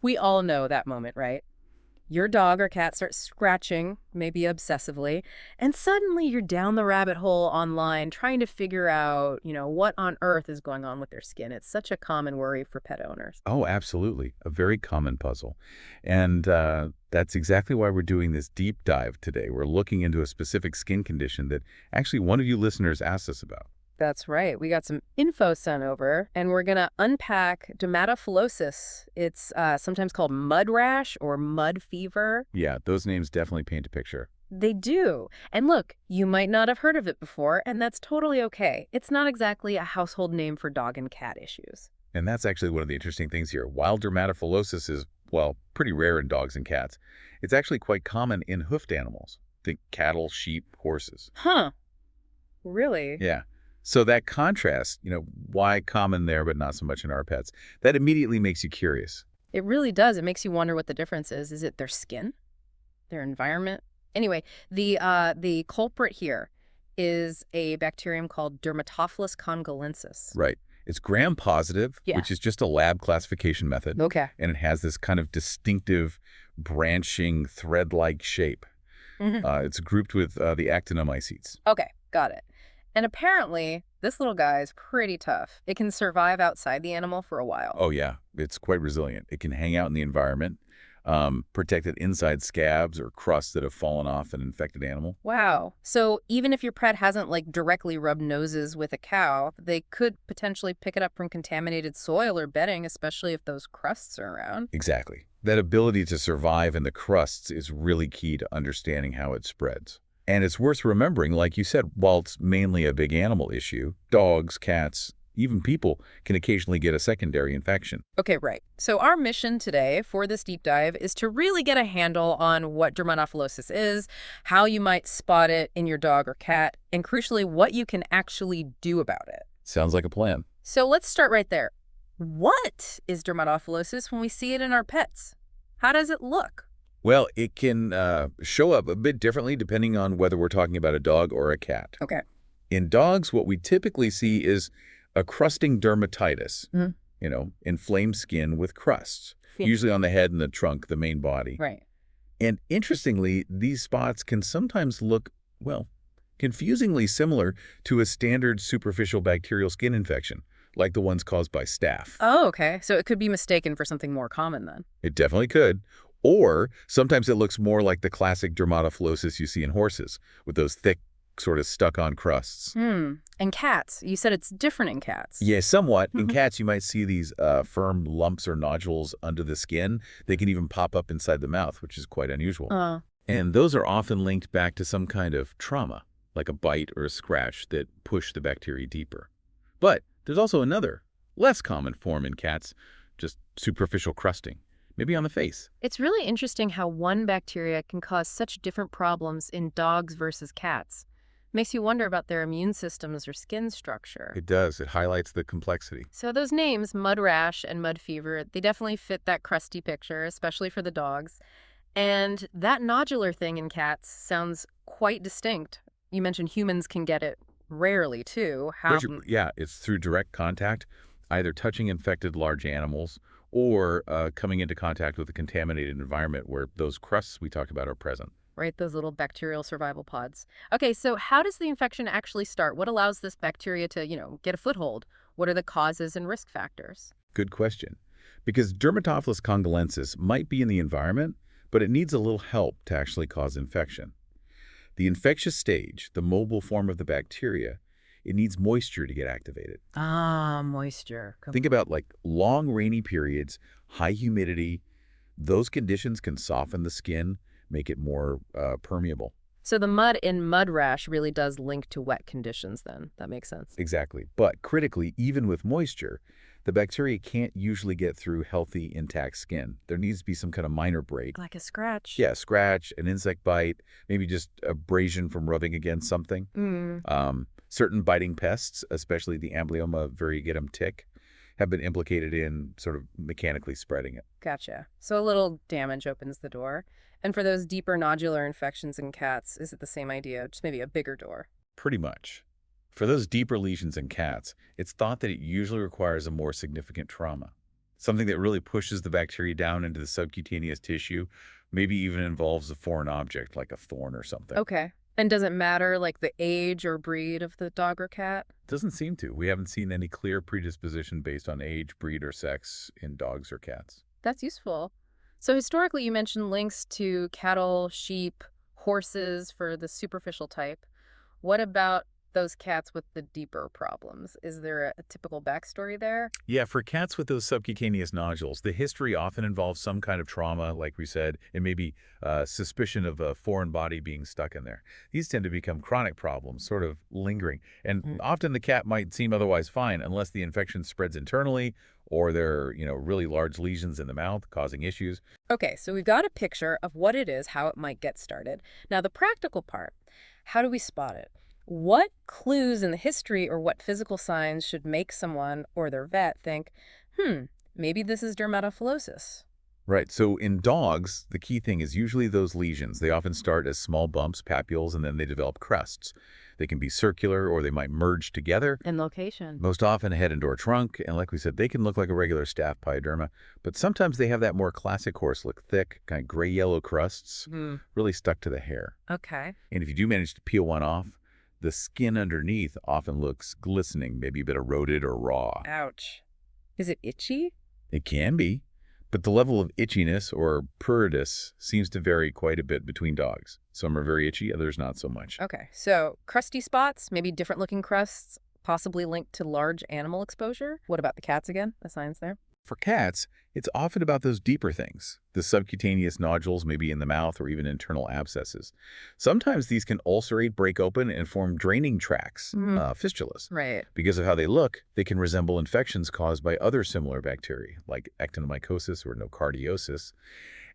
We all know that moment, right? Your dog or cat starts scratching, maybe obsessively, and suddenly you're down the rabbit hole online trying to figure out, what on earth is going on with their skin. It's such a common worry for pet owners. Oh, absolutely. A very common puzzle. And that's exactly why we're doing this deep dive today. We're looking into a specific skin condition that actually one of you listeners asked us about. That's right. We got some info sent over, and we're going to unpack dermatophilosis. It's sometimes called mud rash or mud fever. Yeah, those names definitely paint a picture. They do. And look, you might not have heard of it before, and that's totally okay. It's not exactly a household name for dog and cat issues. And that's actually one of the interesting things here. While dermatophilosis is, well, pretty rare in dogs and cats, it's actually quite common in hoofed animals. Think cattle, sheep, horses. Huh. Really? Yeah. So that contrast, why common there but not so much in our pets, that immediately makes you curious. It really does. It makes you wonder what the difference is. Is it their skin? Their environment? Anyway, the culprit here is a bacterium called Dermatophilus congolensis. Right. It's gram-positive, Yeah. which is just a lab classification method, Okay. and it has this kind of distinctive, branching, thread-like shape. It's grouped with the actinomycetes. Okay, got it. And apparently, this little guy is pretty tough. It can survive outside the animal for a while. Oh, yeah. It's quite resilient. It can hang out in the environment, protected inside scabs or crusts that have fallen off an infected animal. Wow. So even if your pet hasn't directly rubbed noses with a cow, they could potentially pick it up from contaminated soil or bedding, especially if those crusts are around. Exactly. That ability to survive in the crusts is really key to understanding how it spreads. And it's worth remembering, like you said, while it's mainly a big animal issue, dogs, cats, even people can occasionally get a secondary infection. Okay, right. So our mission today for this deep dive is to really get a handle on what dermatophilosis is, how you might spot it in your dog or cat, and crucially, what you can actually do about it. Sounds like a plan. So let's start right there. What is dermatophilosis when we see it in our pets? How does it look? Well, it can show up a bit differently depending on whether we're talking about a dog or a cat. Okay. In dogs, what we typically see is a crusting dermatitis, Mhm. Inflamed skin with crusts, Yeah. usually on the head and the trunk, the main body. Right. And interestingly, these spots can sometimes look, well, confusingly similar to a standard superficial bacterial skin infection, like the ones caused by staph. Oh, okay. So it could be mistaken for something more common then. It definitely could. Or sometimes it looks more like the classic dermatophilosis you see in horses, with those thick, sort of stuck-on crusts. And cats. You said it's different in cats. Yeah, somewhat. In Mhm. cats, you might see these firm lumps or nodules under the skin. They can even pop up inside the mouth, which is quite unusual. And those are often linked back to some kind of trauma, like a bite or a scratch that push the bacteria deeper. But there's also another, less common form in cats, just superficial crusting, maybe on the face. It's really interesting how one bacteria can cause such different problems in dogs versus cats. Makes you wonder about their immune systems or skin structure. It does. It highlights the complexity. So those names, mud rash and mud fever, they definitely fit that crusty picture, especially for the dogs. And that nodular thing in cats sounds quite distinct. You mentioned humans can get it rarely, too. Yeah, it's through direct contact, either touching infected large animals or coming into contact with a contaminated environment where those crusts we talked about are present. Right, those little bacterial survival pods. Okay, so how does the infection actually start? What allows this bacteria to, get a foothold? What are the causes and risk factors? Good question. Because Dermatophilus congolensis might be in the environment, but it needs a little help to actually cause infection. The infectious stage, the mobile form of the bacteria, it needs moisture to get activated. Ah, moisture. Think about like long rainy periods, high humidity. Those conditions can soften the skin, make it more permeable. So the mud in mud rash really does link to wet conditions then. That makes sense. Exactly. But critically, even with moisture, the bacteria can't usually get through healthy, intact skin. There needs to be some kind of minor break. Like a scratch. Yeah, scratch, an insect bite, maybe just abrasion from rubbing against something. Certain biting pests, especially the amblyomma variegatum tick, have been implicated in sort of mechanically spreading it. Gotcha. So a little damage opens the door. And for those deeper nodular infections in cats, is it the same idea, just maybe a bigger door? Pretty much. For those deeper lesions in cats, it's thought that it usually requires a more significant trauma. something that really pushes the bacteria down into the subcutaneous tissue, maybe even involves a foreign object like a thorn or something. Okay. And does it matter, like, the age or breed of the dog or cat? Doesn't seem to. We haven't seen any clear predisposition based on age, breed, or sex in dogs or cats. That's useful. So historically, you mentioned links to cattle, sheep, horses for the superficial type. What about those cats with the deeper problems? Is there a typical backstory there? Yeah, for cats with those subcutaneous nodules, the history often involves some kind of trauma, like we said, and maybe suspicion of a foreign body being stuck in there. These tend to become chronic problems, sort of lingering, and Mm. often the cat might seem otherwise fine unless the infection spreads internally or there are, really large lesions in the mouth causing issues. Okay, so we've got a picture of what it is, how it might get started. Now, the practical part, how do we spot it? What clues in the history or what physical signs should make someone or their vet think, maybe this is dermatophilosis? Right. So in dogs, the key thing is usually those lesions. They often start as small bumps, papules, and then they develop crusts. They can be circular or they might merge together. And location. Most often head into a trunk, and like we said, they can look like a regular staph pyoderma, but sometimes they have that more classic horse look, thick, kind of gray-yellow crusts, Hmm. really stuck to the hair. Okay. And if you do manage to peel one off, the skin underneath often looks glistening, maybe a bit eroded or raw. Ouch. Is it itchy? It can be, but the level of itchiness or pruritus seems to vary quite a bit between dogs. Some are very itchy, others not so much. Okay, so crusty spots, maybe different looking crusts, possibly linked to large animal exposure. What about the cats again? The signs there? For cats, it's often about those deeper things, the subcutaneous nodules maybe in the mouth or even internal abscesses. Sometimes these can ulcerate, break open, and form draining tracts, fistulas. Right. Because of how they look, they can resemble infections caused by other similar bacteria, like actinomycosis or nocardiosis.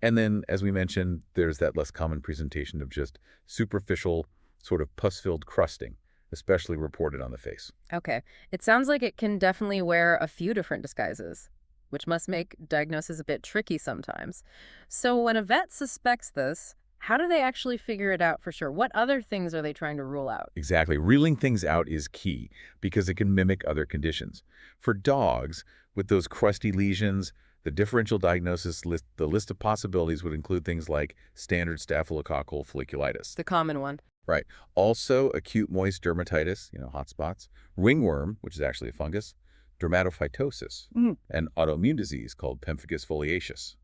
And then, as we mentioned, there's that less common presentation of just superficial, sort of pus-filled crusting, especially reported on the face. Okay. It sounds like it can definitely wear a few different disguises, which must make diagnosis a bit tricky sometimes. So when a vet suspects this, how do they actually figure it out for sure? What other things are they trying to rule out? Exactly. Reeling things out is key because it can mimic other conditions. For dogs, with those crusty lesions, the differential diagnosis list, the list of possibilities would include things like standard staphylococcal folliculitis. The common one. Right. Also, acute moist dermatitis, hot spots, ringworm, which is actually a fungus, dermatophytosis, Mhm. and autoimmune disease called pemphigus foliaceus,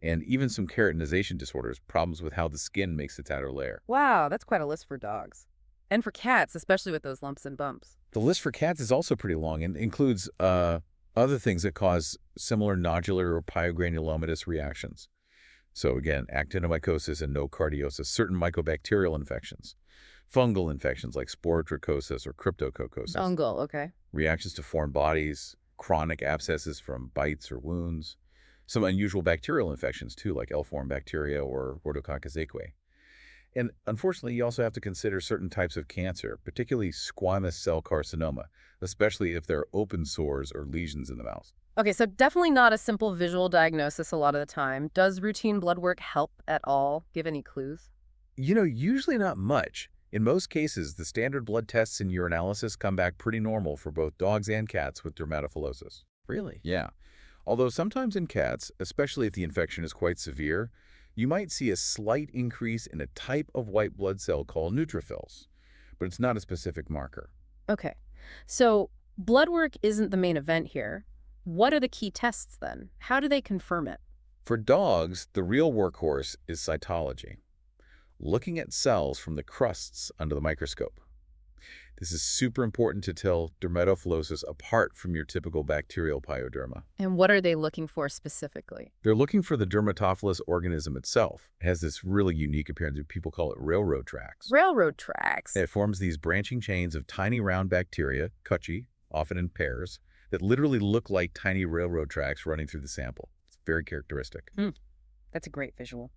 and even some keratinization disorders, problems with how the skin makes its outer layer. Wow, that's quite a list for dogs. And for cats, especially with those lumps and bumps. The list for cats is also pretty long and includes other things that cause similar nodular or pyogranulomatous reactions. So again, actinomycosis and nocardiosis, certain mycobacterial infections, fungal infections like sporotrichosis or cryptococcosis, Fungal, okay. reactions to foreign bodies, chronic abscesses from bites or wounds, some unusual bacterial infections too, like L-form bacteria or Rhodococcus equi. And unfortunately, you also have to consider certain types of cancer, particularly squamous cell carcinoma, especially if there are open sores or lesions in the mouth. Okay, so definitely not a simple visual diagnosis a lot of the time. Does routine blood work help at all? Give any clues? Usually not much. In most cases, the standard blood tests and urinalysis come back pretty normal for both dogs and cats with dermatophilosis. Really? Yeah. Although sometimes in cats, especially if the infection is quite severe, you might see a slight increase in a type of white blood cell called neutrophils, but it's not a specific marker. Okay. So blood work isn't the main event here. What are the key tests then? How do they confirm it? For dogs, the real workhorse is cytology, looking at cells from the crusts under the microscope. This is super important to tell dermatophilosis apart from your typical bacterial pyoderma. And what are they looking for specifically? They're looking for the Dermatophilus organism itself. It has this really unique appearance. People call it railroad tracks. Railroad tracks. It forms these branching chains of tiny round bacteria, cocci, often in pairs, that literally look like tiny railroad tracks running through the sample. It's very characteristic. That's a great visual.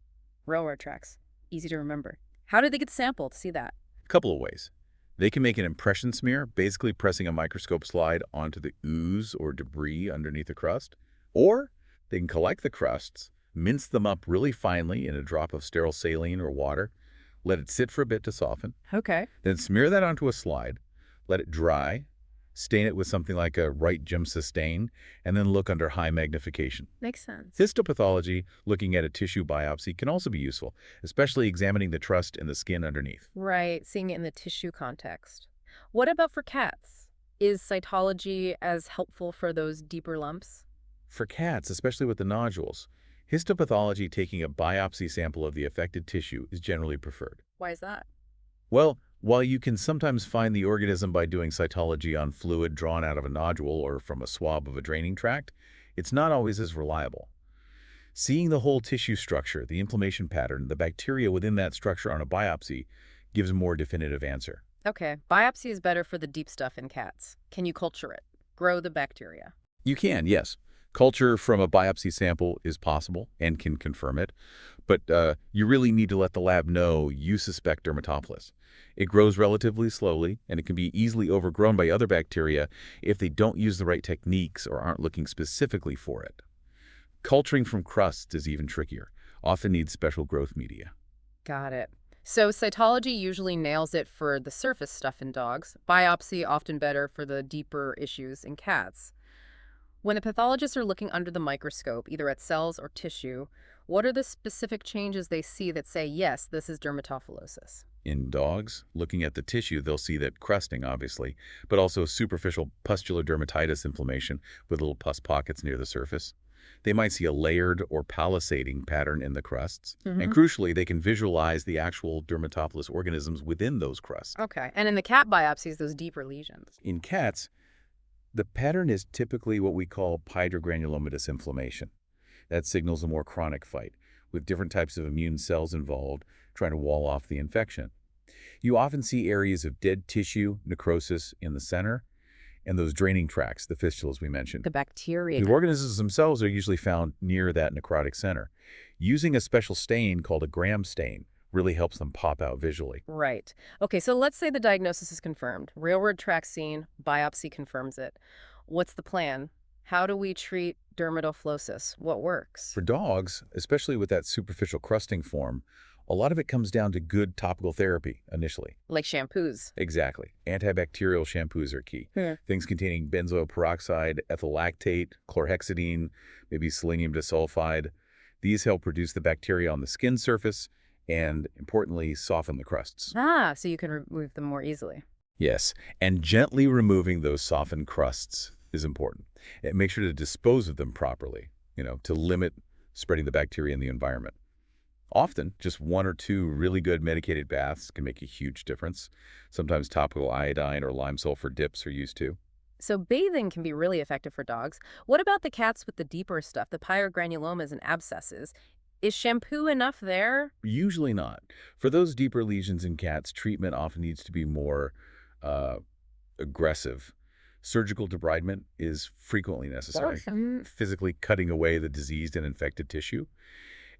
Railroad tracks. Easy to remember. How did they get the sample to see that? A couple of ways. They can make an impression smear, basically pressing a microscope slide onto the ooze or debris underneath the crust. Or they can collect the crusts, mince them up really finely in a drop of sterile saline or water, let it sit for a bit to soften, Okay. then smear that onto a slide, let it dry, stain it with something like a right Giemsa stain, and then look under high magnification. Makes sense. Histopathology, looking at a tissue biopsy, can also be useful, especially examining the crust and the skin underneath. Right, seeing it in the tissue context. What about for cats? Is cytology as helpful for those deeper lumps? For cats, especially with the nodules, histopathology, taking a biopsy sample of the affected tissue, is generally preferred. Why is that? Well, while you can sometimes find the organism by doing cytology on fluid drawn out of a nodule or from a swab of a draining tract, it's not always as reliable. Seeing the whole tissue structure, the inflammation pattern, the bacteria within that structure on a biopsy gives a more definitive answer. Okay, biopsy is better for the deep stuff in cats. Can you culture it? Grow the bacteria? You can, yes. Culture from a biopsy sample is possible and can confirm it, but you really need to let the lab know you suspect Dermatophilus. It grows relatively slowly, and it can be easily overgrown by other bacteria if they don't use the right techniques or aren't looking specifically for it. Culturing from crusts is even trickier, often needs special growth media. Got it. So cytology usually nails it for the surface stuff in dogs. Biopsy often better for the deeper issues in cats. When the pathologists are looking under the microscope, either at cells or tissue, what are the specific changes they see that say, yes, this is dermatophilosis? In dogs, looking at the tissue, they'll see that crusting, obviously, but also superficial pustular dermatitis inflammation with little pus pockets near the surface. They might see a layered or palisading pattern in the crusts, and crucially, they can visualize the actual Dermatophilus organisms within those crusts. Okay. And in the cat biopsies, those deeper lesions. In cats, the pattern is typically what we call hydrogranulomatous inflammation. That signals a more chronic fight, with different types of immune cells involved trying to wall off the infection. You often see areas of dead tissue, necrosis in the center, and those draining tracts, the fistulas we mentioned. The bacteria. The organisms themselves are usually found near that necrotic center. Using a special stain called a Gram stain really helps them pop out visually. Right. Okay, so let's say the diagnosis is confirmed. Railroad track seen, biopsy confirms it. What's the plan? How do we treat dermatophilosis? What works? For dogs, especially with that superficial crusting form, a lot of it comes down to good topical therapy initially. Like shampoos. Exactly. Antibacterial shampoos are key. Things containing benzoyl peroxide, ethyl lactate, chlorhexidine, maybe selenium disulfide. These help reduce the bacteria on the skin surface and, importantly, soften the crusts. Ah, so you can remove them more easily. Yes, and gently removing those softened crusts is important. And make sure to dispose of them properly, to limit spreading the bacteria in the environment. Often, just 1 or 2 really good medicated baths can make a huge difference. Sometimes topical iodine or lime sulfur dips are used too. So bathing can be really effective for dogs. What about the cats with the deeper stuff, the pyogranulomas and abscesses? Is shampoo enough there? Usually not. For those deeper lesions in cats, treatment often needs to be more aggressive. Surgical debridement is frequently necessary, physically cutting away the diseased and infected tissue.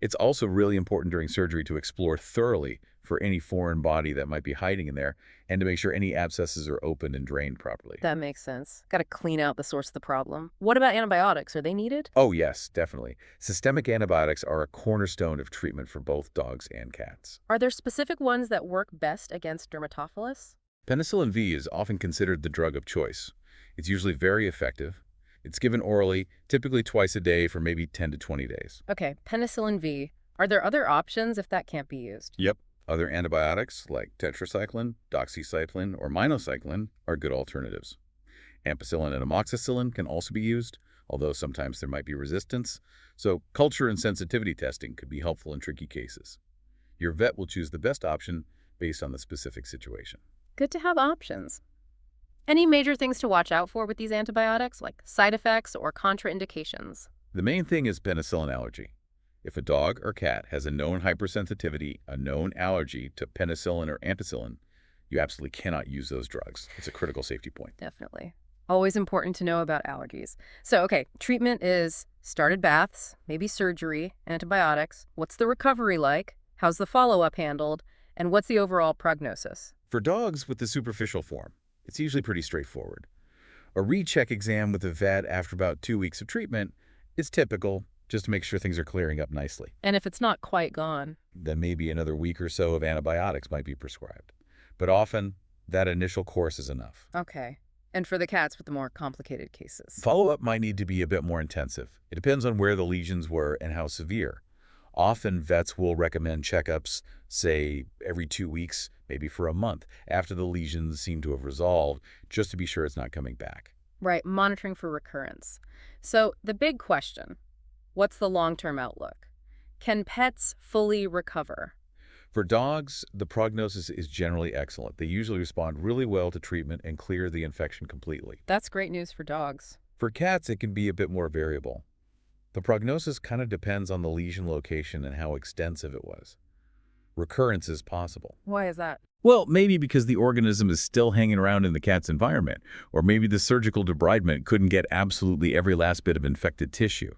It's also really important during surgery to explore thoroughly for any foreign body that might be hiding in there and to make sure any abscesses are opened and drained properly. That makes sense. Got to clean out the source of the problem. What about antibiotics? Are they needed? Oh, yes, definitely. Systemic antibiotics are a cornerstone of treatment for both dogs and cats. Are there specific ones that work best against dermatophilus? Penicillin V is often considered the drug of choice. It's usually very effective. It's given orally, typically twice a day for maybe 10 to 20 days. Okay, penicillin V. Are there other options if that can't be used? Yep. Other antibiotics like tetracycline, doxycycline, or minocycline are good alternatives. Ampicillin and amoxicillin can also be used, although sometimes there might be resistance, so culture and sensitivity testing could be helpful in tricky cases. Your vet will choose the best option based on the specific situation. Good to have options. Any major things to watch out for with these antibiotics, like side effects or contraindications? The main thing is penicillin allergy. If a dog or cat has a known hypersensitivity, a known allergy to penicillin or ampicillin, you absolutely cannot use those drugs. It's a critical safety point. Definitely. Always important to know about allergies. So, okay, treatment is started baths, maybe surgery, antibiotics. What's the recovery like? How's the follow-up handled? And what's the overall prognosis? For dogs with the superficial form, it's usually pretty straightforward. A recheck exam with a vet after about 2 weeks of treatment is typical, just to make sure things are clearing up nicely. And if it's not quite gone? Then maybe another week or so of antibiotics might be prescribed. But often, that initial course is enough. Okay. And for the cats with the more complicated cases. Follow-up might need to be a bit more intensive. It depends on where the lesions were and how severe. Often, vets will recommend checkups, say, every 2 weeks, maybe for a month, after the lesions seem to have resolved, just to be sure it's not coming back. Right, monitoring for recurrence. So the big question, what's the long-term outlook? Can pets fully recover? For dogs, the prognosis is generally excellent. They usually respond really well to treatment and clear the infection completely. That's great news for dogs. For cats, it can be a bit more variable. The prognosis kind of depends on the lesion location and how extensive it was. Recurrence is possible. Why is that? Well, maybe because the organism is still hanging around in the cat's environment, or maybe the surgical debridement couldn't get absolutely every last bit of infected tissue.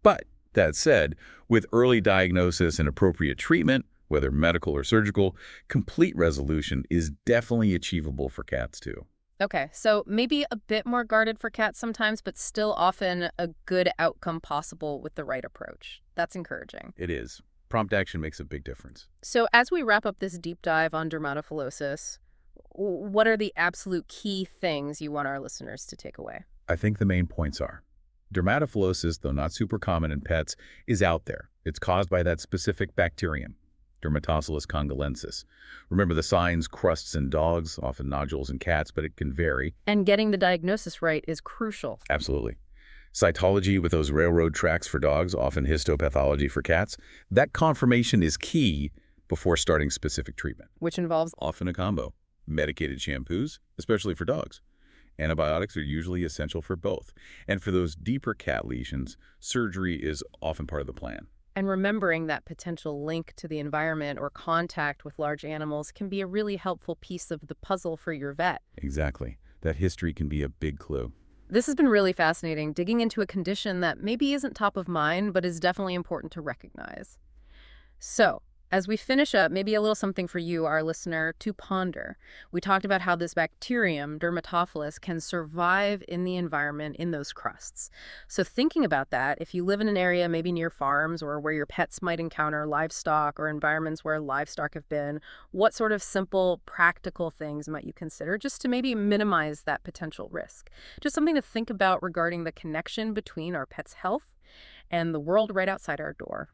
But that said, with early diagnosis and appropriate treatment, whether medical or surgical, complete resolution is definitely achievable for cats too. Okay, so maybe a bit more guarded for cats sometimes, but still often a good outcome possible with the right approach. That's encouraging. It is. Prompt action makes a big difference. So as we wrap up this deep dive on dermatophilosis, what are the absolute key things you want our listeners to take away? I think the main points are: dermatophilosis, though not super common in pets, is out there. It's caused by that specific bacterium, Dermatophilis congolensis. Remember the signs: crusts in dogs, often nodules in cats, but it can vary. And getting the diagnosis right is crucial. Absolutely. Cytology with those railroad tracks for dogs, often histopathology for cats. That confirmation is key before starting specific treatment. Which involves Often a combo. Medicated shampoos, especially for dogs. Antibiotics are usually essential for both. And for those deeper cat lesions, surgery is often part of the plan. and remembering that potential link to the environment or contact with large animals can be a really helpful piece of the puzzle for your vet. Exactly. That history can be a big clue. This has been really fascinating, digging into a condition that maybe isn't top of mind, but is definitely important to recognize. So, as we finish up, maybe a little something for you, our listener, to ponder. We talked about how this bacterium, Dermatophilus, can survive in the environment in those crusts. So thinking about that, if you live in an area maybe near farms or where your pets might encounter livestock or environments where livestock have been, what sort of simple, practical things might you consider just to maybe minimize that potential risk? Just something to think about regarding the connection between our pet's health and the world right outside our door.